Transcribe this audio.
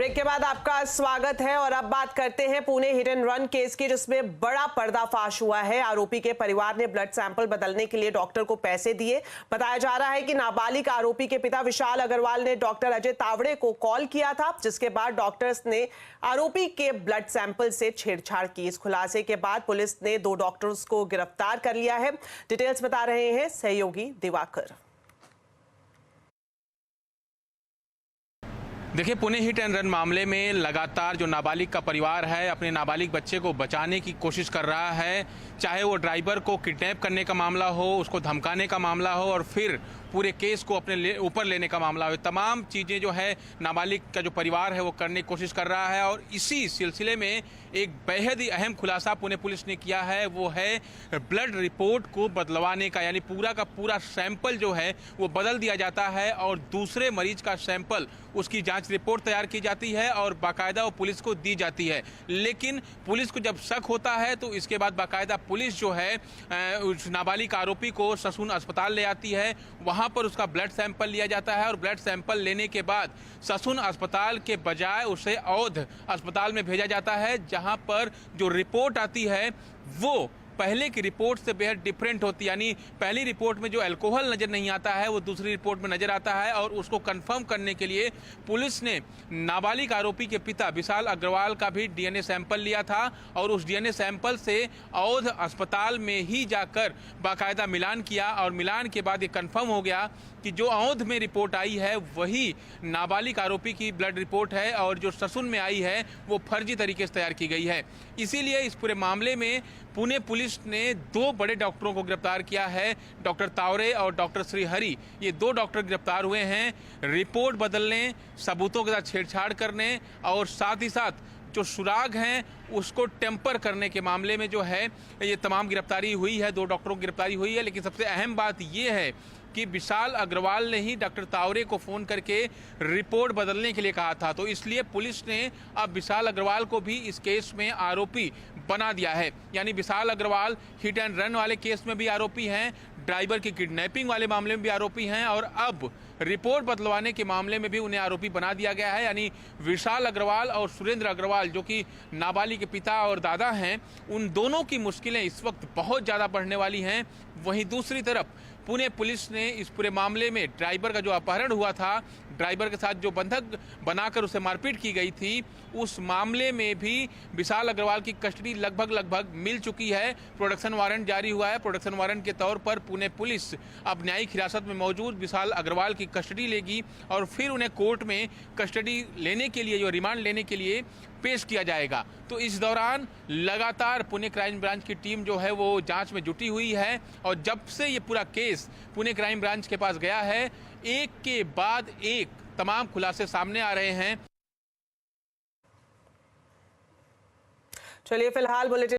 Break के बाद आपका स्वागत है और अब बात करते हैं Pune hit and run case की, जिसमें बड़ा पर्दाफाश हुआ है। आरोपी के परिवार ने ब्लड सैंपल बदलने के लिए डॉक्टर को पैसे दिए। बताया जा रहा है कि नाबालिग आरोपी के पिता विशाल अग्रवाल ने डॉक्टर अजय तावड़े को कॉल किया था, जिसके बाद डॉक्टर्स ने आरोपी के ब्लड सैंपल से छेड़छाड़ की। इस खुलासे के बाद पुलिस ने 2 डॉक्टर्स को गिरफ्तार कर लिया है। डिटेल्स बता रहे हैं सहयोगी दिवाकर। देखिए, पुणे हिट एंड रन मामले में लगातार जो नाबालिग का परिवार है अपने नाबालिग बच्चे को बचाने की कोशिश कर रहा है। चाहे वो ड्राइवर को किडनैप करने का मामला हो, उसको धमकाने का मामला हो और फिर पूरे केस को अपने ऊपर लेने का मामला हो, तमाम चीज़ें जो है नाबालिग का जो परिवार है वो करने की कोशिश कर रहा है। और इसी सिलसिले में एक बेहद ही अहम खुलासा पुणे पुलिस ने किया है, वो है ब्लड रिपोर्ट को बदलवाने का। यानी पूरा का पूरा सैंपल जो है वो बदल दिया जाता है और दूसरे मरीज का सैंपल, उसकी जांच रिपोर्ट तैयार की जाती है और बाकायदा वो पुलिस को दी जाती है। लेकिन पुलिस को जब शक होता है तो इसके बाद बाकायदा पुलिस जो है उस नाबालिग आरोपी को ससून अस्पताल ले आती है। वहां पर उसका ब्लड सैंपल लिया जाता है और ब्लड सैंपल लेने के बाद ससून अस्पताल के बजाय उसे औध अस्पताल में भेजा जाता है, जहां पर जो रिपोर्ट आती है वो पहले की रिपोर्ट से बेहद डिफरेंट होती है। यानी पहली रिपोर्ट में जो अल्कोहल नजर नहीं आता है वो दूसरी रिपोर्ट में नजर आता है। और उसको कंफर्म करने के लिए पुलिस ने नाबालिग आरोपी के पिता विशाल अग्रवाल का भी डीएनए सैंपल लिया था और उस डीएनए सैंपल से औध अस्पताल में ही जाकर बाकायदा मिलान किया और मिलान के बाद ये कंफर्म हो गया कि जो औध में रिपोर्ट आई है वही नाबालिग आरोपी की ब्लड रिपोर्ट है और जो ससून में आई है वो फर्जी तरीके से तैयार की गई है। इसीलिए इस पूरे मामले में पुणे पुलिस ने 2 बड़े डॉक्टरों को गिरफ्तार किया है। डॉक्टर तावरे और डॉक्टर श्रीहरि, ये 2 डॉक्टर गिरफ्तार हुए हैं रिपोर्ट बदलने, सबूतों के साथ छेड़छाड़ करने और साथ ही साथ जो सुराग हैं उसको टेम्पर करने के मामले में जो है ये तमाम गिरफ्तारी हुई है। 2 डॉक्टरों की गिरफ्तारी हुई है। लेकिन सबसे अहम बात ये है कि विशाल अग्रवाल ने ही डॉक्टर तावरे को फोन करके रिपोर्ट बदलने के लिए कहा था। तो इसलिए पुलिस ने अब विशाल अग्रवाल को भी इस केस में आरोपी बना दिया है। यानी विशाल अग्रवाल हिट एंड रन वाले केस में भी आरोपी हैं, ड्राइवर की किडनैपिंग वाले मामले में भी आरोपी हैं और अब रिपोर्ट बदलवाने के मामले में भी उन्हें आरोपी बना दिया गया है। यानी विशाल अग्रवाल और सुरेंद्र अग्रवाल, जो कि नाबालिग के पिता और दादा हैं, उन दोनों की मुश्किलें इस वक्त बहुत ज़्यादा बढ़ने वाली हैं। वहीं दूसरी तरफ पुणे पुलिस ने इस पूरे मामले में ड्राइवर का जो अपहरण हुआ था, ड्राइवर के साथ जो बंधक बनाकर उसे मारपीट की गई थी, उस मामले में भी विशाल अग्रवाल की कस्टडी लगभग मिल चुकी है। प्रोडक्शन वारंट जारी हुआ है। प्रोडक्शन वारंट के तौर पर पुणे पुलिस अब न्यायिक हिरासत में मौजूद विशाल अग्रवाल की कस्टडी लेगी और फिर उन्हें कोर्ट में कस्टडी लेने के लिए, जो रिमांड लेने के लिए पेश किया जाएगा। तो इस दौरान लगातार पुणे क्राइम ब्रांच की टीम जो है वो जांच में जुटी हुई है और जब से ये पूरा केस पुणे क्राइम ब्रांच के पास गया है, एक के बाद एक तमाम खुलासे सामने आ रहे हैं। चलिए, फिलहाल बुलेटिन